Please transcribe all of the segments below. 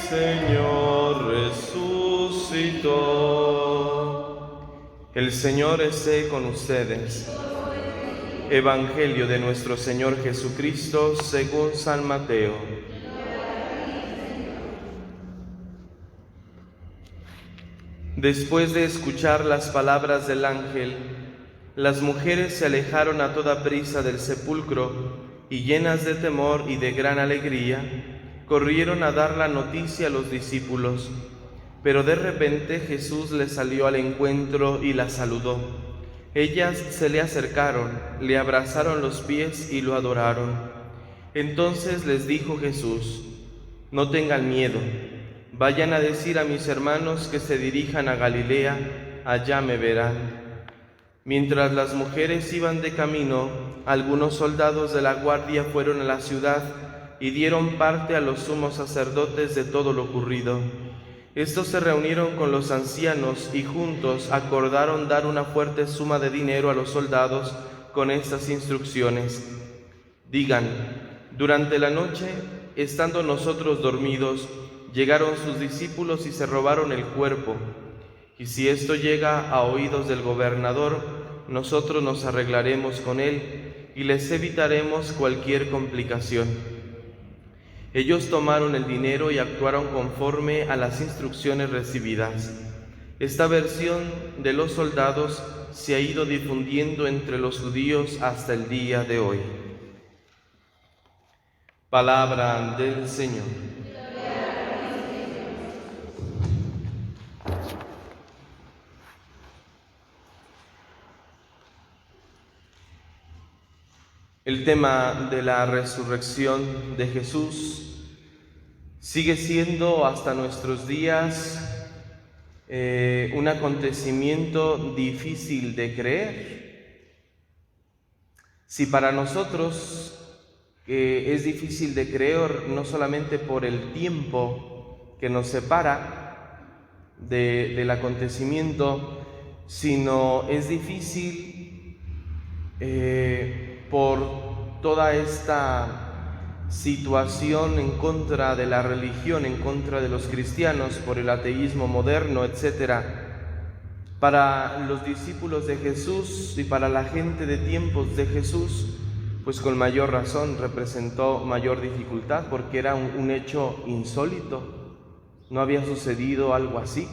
Señor resucitó. El Señor esté con ustedes. Evangelio de nuestro Señor Jesucristo según San Mateo. Después de escuchar las palabras del ángel, las mujeres se alejaron a toda prisa del sepulcro y, llenas de temor y de gran alegría, corrieron a dar la noticia a los discípulos. Pero de repente Jesús les salió al encuentro y las saludó. Ellas se le acercaron, le abrazaron los pies y lo adoraron. Entonces les dijo Jesús: no tengan miedo, vayan a decir a mis hermanos que se dirijan a Galilea, allá me verán. Mientras las mujeres iban de camino, algunos soldados de la guardia fueron a la ciudad y dieron parte a los sumos sacerdotes de todo lo ocurrido. Estos se reunieron con los ancianos y juntos acordaron dar una fuerte suma de dinero a los soldados con estas instrucciones: digan, durante la noche, estando nosotros dormidos, llegaron sus discípulos y se robaron el cuerpo. Y si esto llega a oídos del gobernador, nosotros nos arreglaremos con él y les evitaremos cualquier complicación. Ellos tomaron el dinero y actuaron conforme a las instrucciones recibidas. Esta versión de los soldados se ha ido difundiendo entre los judíos hasta el día de hoy. Palabra del Señor. El tema de la resurrección de Jesús sigue siendo hasta nuestros días un acontecimiento difícil de creer. Si para nosotros es difícil de creer, no solamente por el tiempo que nos separa del acontecimiento, sino es difícil por toda esta situación en contra de la religión, en contra de los cristianos, por el ateísmo moderno, etc. Para los discípulos de Jesús y para la gente de tiempos de Jesús, pues con mayor razón representó mayor dificultad, porque era un hecho insólito. No había sucedido algo así.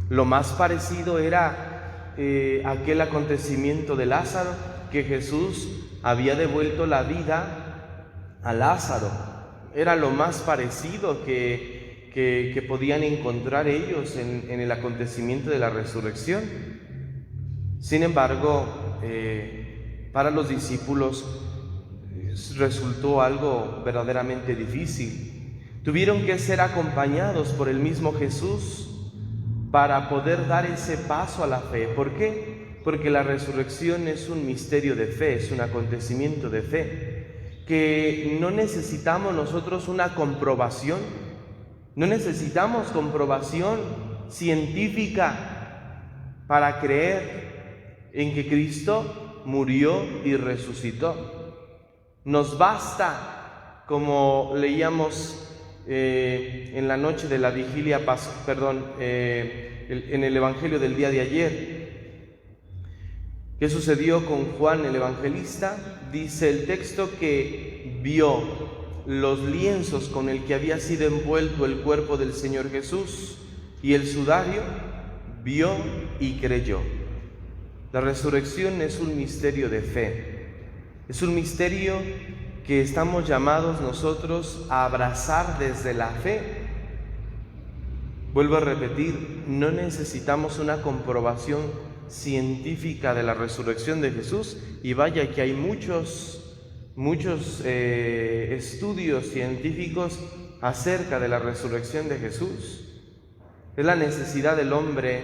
Lo más parecido era aquel acontecimiento de Lázaro, que Jesús había devuelto la vida a Lázaro. Era lo más parecido que podían encontrar ellos en el acontecimiento de la resurrección. Sin embargo, para los discípulos resultó algo verdaderamente difícil. Tuvieron que ser acompañados por el mismo Jesús para poder dar ese paso a la fe. ¿Por qué? Porque la resurrección es un misterio de fe, es un acontecimiento de fe, que no necesitamos nosotros una comprobación, no necesitamos comprobación científica para creer en que Cristo murió y resucitó. Nos basta, como leíamos en la noche de la vigilia, en el Evangelio del día de ayer. ¿Qué sucedió con Juan el Evangelista? Dice el texto que vio los lienzos con el que había sido envuelto el cuerpo del Señor Jesús y el sudario, vio y creyó. La resurrección es un misterio de fe, es un misterio que estamos llamados nosotros a abrazar desde la fe. Vuelvo a repetir, no necesitamos una comprobación científica de la resurrección de Jesús, y vaya que hay muchos estudios científicos acerca de la resurrección de Jesús. Es la necesidad del hombre,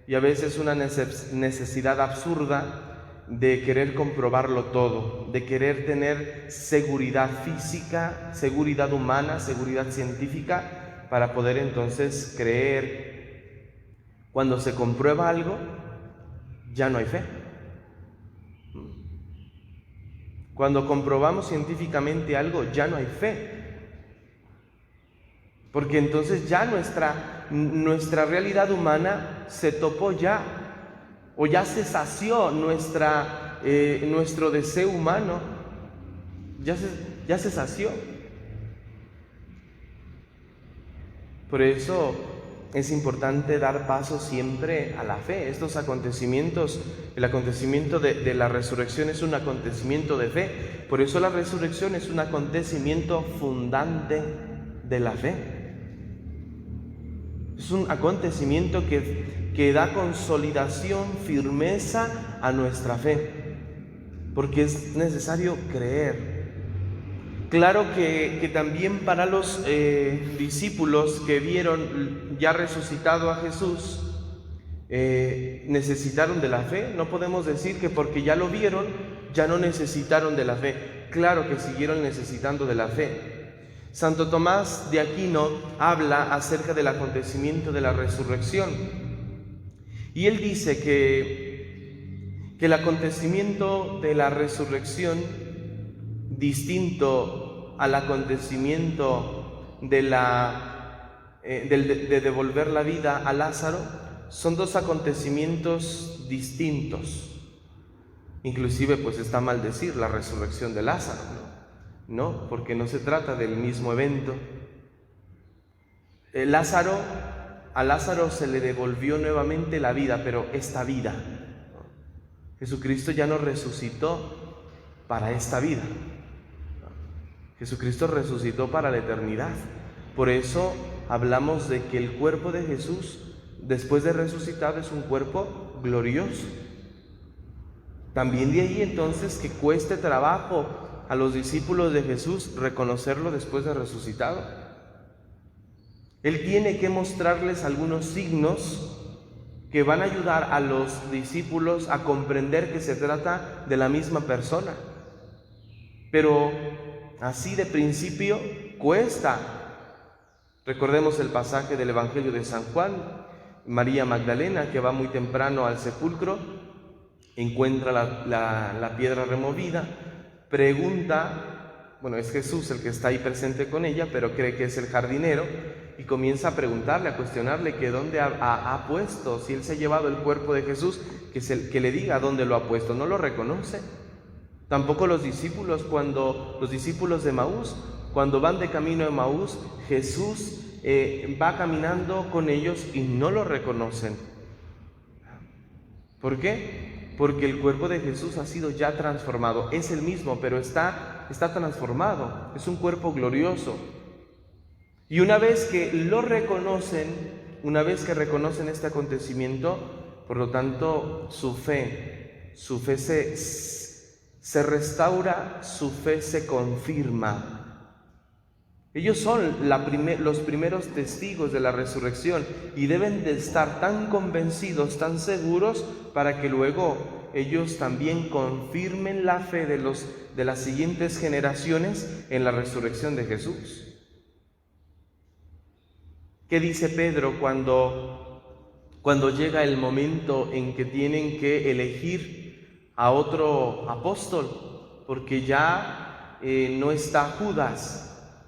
y a veces una necesidad absurda, de querer comprobarlo todo, de querer tener seguridad física, seguridad humana, seguridad científica, para poder entonces creer. Cuando se comprueba algo, ya no hay fe. Cuando comprobamos científicamente algo, ya no hay fe. porque entonces ya nuestra realidad humana se topó ya, o ya se sació nuestro deseo humano, ya se sació. Por eso es importante dar paso siempre a la fe. Estos acontecimientos, el acontecimiento de la resurrección es un acontecimiento de fe. Por eso la resurrección es un acontecimiento fundante de la fe. Es un acontecimiento que da consolidación, firmeza a nuestra fe, porque es necesario creer. Claro que también para los discípulos que vieron ya resucitado a Jesús, necesitaron de la fe. No podemos decir que porque ya lo vieron, ya no necesitaron de la fe. Claro que siguieron necesitando de la fe. Santo Tomás de Aquino habla acerca del acontecimiento de la resurrección. Y él dice que el acontecimiento de la resurrección, distinto al acontecimiento de devolver la vida a Lázaro, son dos acontecimientos distintos. Inclusive pues está mal decir la resurrección de Lázaro, ¿no? Porque no se trata del mismo evento. A Lázaro se le devolvió nuevamente la vida, pero esta vida. Jesucristo ya no resucitó para esta vida. Jesucristo resucitó para la eternidad. Por eso hablamos de que el cuerpo de Jesús, después de resucitado, es un cuerpo glorioso. También de ahí entonces que cueste trabajo a los discípulos de Jesús reconocerlo después de resucitado. Él tiene que mostrarles algunos signos que van a ayudar a los discípulos a comprender que se trata de la misma persona. Pero así de principio cuesta. Recordemos el pasaje del Evangelio de San Juan. María Magdalena, que va muy temprano al sepulcro, encuentra la piedra removida, pregunta, bueno, es Jesús el que está ahí presente con ella, pero cree que es el jardinero, y comienza a preguntarle, a cuestionarle que dónde ha puesto, si él se ha llevado el cuerpo de Jesús, que le diga dónde lo ha puesto. No lo reconoce. Tampoco los discípulos de Emaús, cuando van de camino a Emaús, Jesús va caminando con ellos y no lo reconocen. ¿Por qué? Porque el cuerpo de Jesús ha sido ya transformado. Es el mismo, pero está transformado. Es un cuerpo glorioso. Y una vez que lo reconocen, una vez que reconocen este acontecimiento, por lo tanto, su fe se restaura, su fe se confirma. Ellos son los primeros testigos de la resurrección y deben de estar tan convencidos, tan seguros, para que luego ellos también confirmen la fe de las siguientes generaciones en la resurrección de Jesús. ¿Qué dice Pedro cuando llega el momento en que tienen que elegir a otro apóstol? Porque ya no está Judas,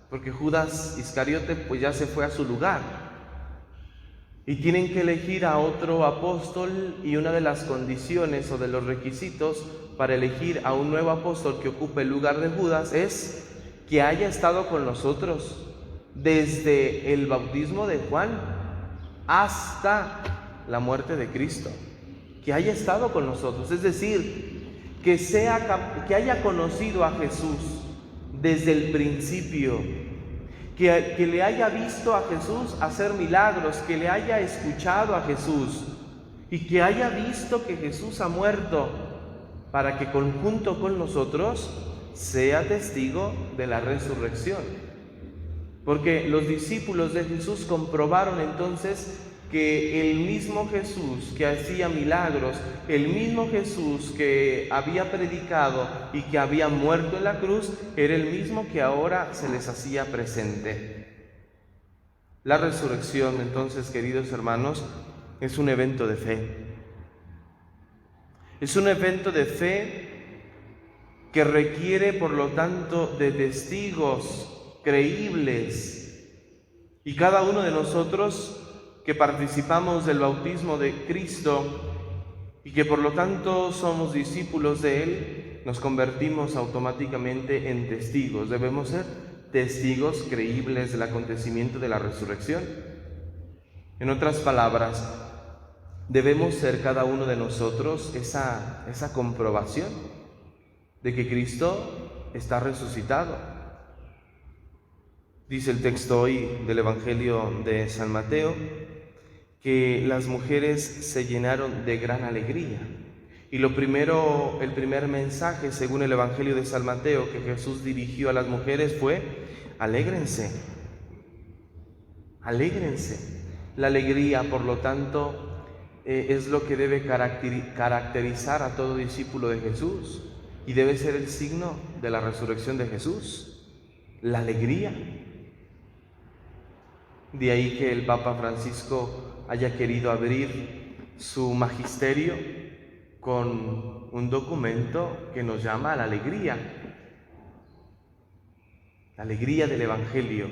porque Judas Iscariote pues ya se fue a su lugar. Y tienen que elegir a otro apóstol, y una de las condiciones o de los requisitos para elegir a un nuevo apóstol que ocupe el lugar de Judas es que haya estado con nosotros desde el bautismo de Juan hasta la muerte de Cristo, que haya estado con nosotros, es decir, que haya conocido a Jesús desde el principio, que le haya visto a Jesús hacer milagros, que le haya escuchado a Jesús y que haya visto que Jesús ha muerto, para que junto con nosotros sea testigo de la resurrección. Porque los discípulos de Jesús comprobaron entonces que el mismo Jesús que hacía milagros, el mismo Jesús que había predicado y que había muerto en la cruz, era el mismo que ahora se les hacía presente. La resurrección, entonces, queridos hermanos, es un evento de fe. Es un evento de fe que requiere, por lo tanto, de testigos creíbles Y cada uno de nosotros que participamos del bautismo de Cristo y que por lo tanto somos discípulos de Él, nos convertimos automáticamente en testigos. Debemos ser testigos creíbles del acontecimiento de la resurrección. En otras palabras, debemos ser cada uno de nosotros esa comprobación de que Cristo está resucitado. Dice el texto hoy del Evangelio de San Mateo que las mujeres se llenaron de gran alegría. Y el primer mensaje, según el Evangelio de San Mateo, que Jesús dirigió a las mujeres fue: alégrense, alégrense. La alegría, por lo tanto, es lo que debe caracterizar a todo discípulo de Jesús y debe ser el signo de la resurrección de Jesús, la alegría. De ahí que el Papa Francisco haya querido abrir su magisterio con un documento que nos llama a la alegría del Evangelio,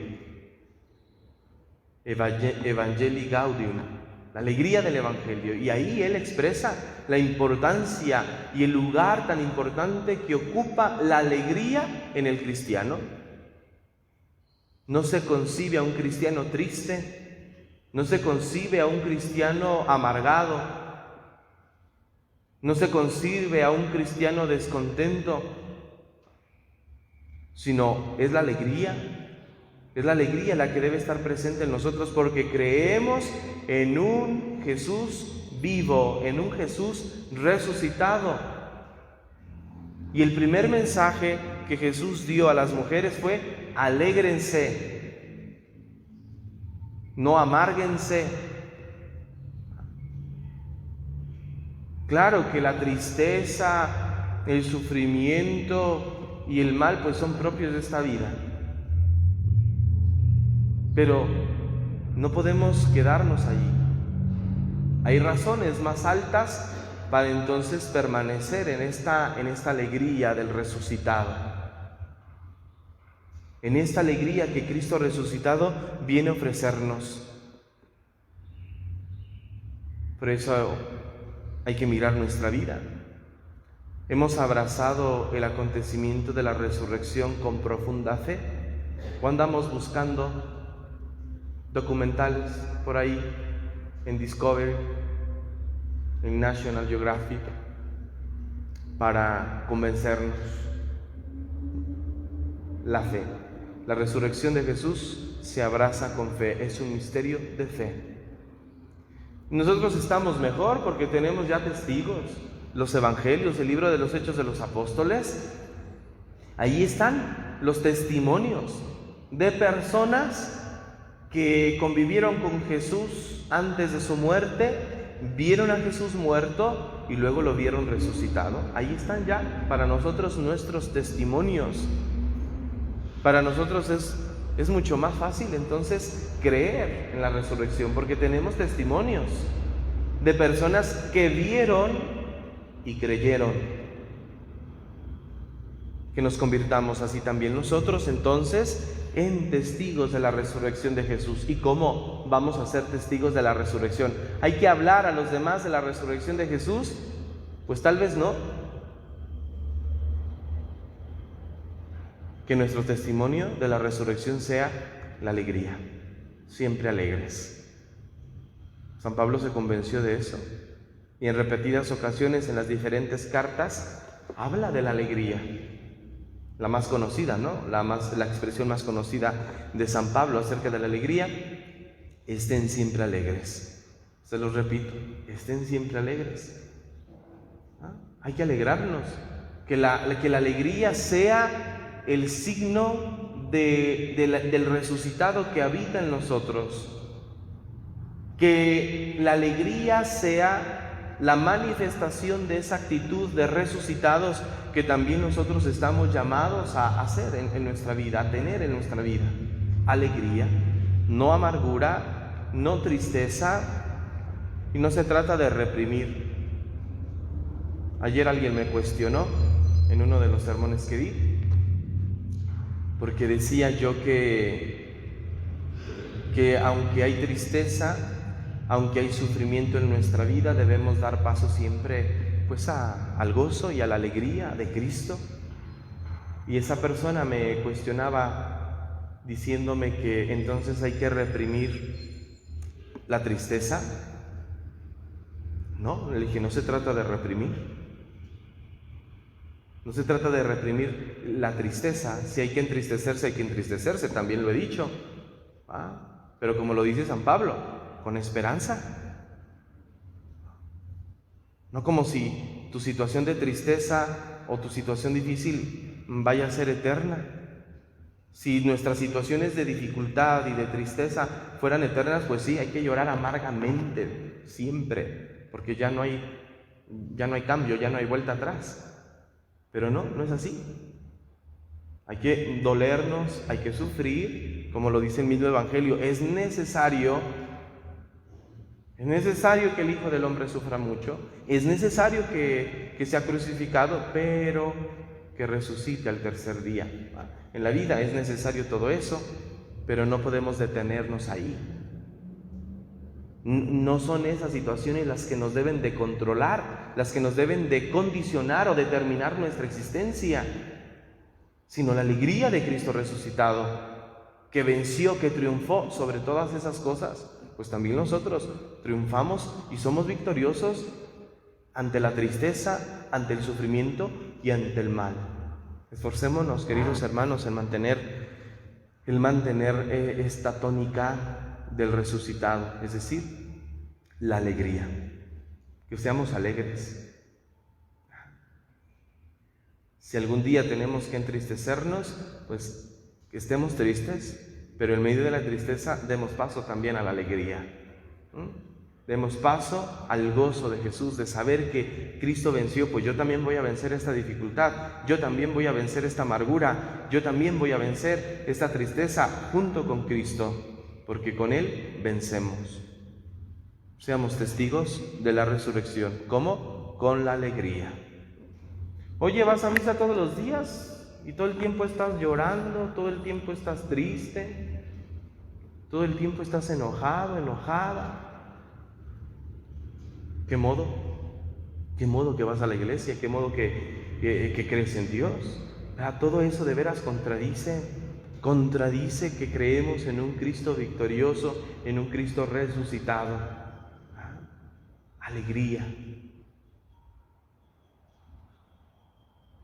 Evangelii Gaudium, la alegría del Evangelio. Y ahí él expresa la importancia y el lugar tan importante que ocupa la alegría en el cristiano. No se concibe a un cristiano triste, no se concibe a un cristiano amargado, no se concibe a un cristiano descontento, sino es la alegría la que debe estar presente en nosotros, porque creemos en un Jesús vivo, en un Jesús resucitado. Y el primer mensaje que Jesús dio a las mujeres fue: alégrense, no amárguense. Claro que la tristeza, el sufrimiento y el mal pues son propios de esta vida, pero no podemos quedarnos allí. Hay razones más altas para entonces permanecer en esta alegría del resucitado, en esta alegría que Cristo resucitado viene a ofrecernos. Por eso hay que mirar nuestra vida. ¿Hemos abrazado el acontecimiento de la resurrección con profunda fe? ¿O andamos buscando documentales por ahí en Discovery, en National Geographic, para convencernos? La fe, la resurrección de Jesús se abraza con fe, es un misterio de fe. Nosotros estamos mejor porque tenemos ya testigos, los evangelios, el libro de los Hechos de los Apóstoles. Ahí están los testimonios de personas que convivieron con Jesús antes de su muerte, vieron a Jesús muerto y luego lo vieron resucitado. Ahí están ya para nosotros nuestros testimonios. Para nosotros es mucho más fácil entonces creer en la resurrección, porque tenemos testimonios de personas que vieron y creyeron. Que nos convirtamos así también nosotros entonces en testigos de la resurrección de Jesús. ¿Y cómo vamos a ser testigos de la resurrección? ¿Hay que hablar a los demás de la resurrección de Jesús? Pues tal vez no. Que nuestro testimonio de la resurrección sea la alegría, siempre alegres. San Pablo se convenció de eso y en repetidas ocasiones en las diferentes cartas habla de la alegría. La más conocida, ¿no? La expresión más conocida de San Pablo acerca de la alegría: estén siempre alegres. Se los repito, estén siempre alegres. Hay que alegrarnos, que la alegría sea el signo del resucitado que habita en nosotros, que la alegría sea la manifestación de esa actitud de resucitados que también nosotros estamos llamados a hacer en nuestra vida, a tener en nuestra vida. Alegría, no amargura, no tristeza, y no se trata de reprimir. Ayer alguien me cuestionó en uno de los sermones que di, porque decía yo que que aunque hay tristeza, aunque hay sufrimiento en nuestra vida, debemos dar paso siempre pues al gozo y a la alegría de Cristo. Y esa persona me cuestionaba diciéndome que entonces hay que reprimir la tristeza. No, le dije, no se trata de reprimir. No se trata de reprimir la tristeza. Si hay que entristecerse, hay que entristecerse, también lo he dicho. Pero como lo dice San Pablo, con esperanza. No como si tu situación de tristeza o tu situación difícil vaya a ser eterna. Si nuestras situaciones de dificultad y de tristeza fueran eternas, pues sí, hay que llorar amargamente, siempre, porque ya no hay cambio, ya no hay vuelta atrás. Pero no es así. Hay que dolernos, hay que sufrir, como lo dice el mismo Evangelio. Es necesario que el Hijo del Hombre sufra mucho, es necesario que sea crucificado, pero que resucite al tercer día. En la vida es necesario todo eso, pero no podemos detenernos ahí. No son esas situaciones las que nos deben de controlar, las que nos deben de condicionar o determinar nuestra existencia, sino la alegría de Cristo resucitado, que venció, que triunfó sobre todas esas cosas. Pues también nosotros triunfamos y somos victoriosos ante la tristeza, ante el sufrimiento y ante el mal. Esforcémonos, queridos hermanos, en mantener esta tónica del resucitado, es decir, la alegría, que seamos alegres. Si algún día tenemos que entristecernos, pues que estemos tristes, pero en medio de la tristeza demos paso también a la alegría. Demos paso al gozo de Jesús, de saber que Cristo venció, pues yo también voy a vencer esta dificultad, yo también voy a vencer esta amargura, yo también voy a vencer esta tristeza junto con Cristo, porque con Él vencemos. Seamos testigos de la resurrección. ¿Cómo? Con la alegría. Oye, ¿vas a misa todos los días? ¿Y todo el tiempo estás llorando? ¿Todo el tiempo estás triste? ¿Todo el tiempo estás enojado, enojada? ¿Qué modo? ¿Qué modo que vas a la iglesia? ¿Qué modo que crees en Dios? Todo eso de veras contradice que creemos en un Cristo victorioso, en un Cristo resucitado. Alegría.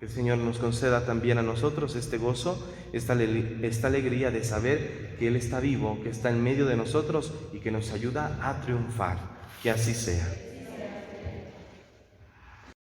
Que el Señor nos conceda también a nosotros este gozo, esta alegría de saber que Él está vivo, que está en medio de nosotros y que nos ayuda a triunfar. Que así sea.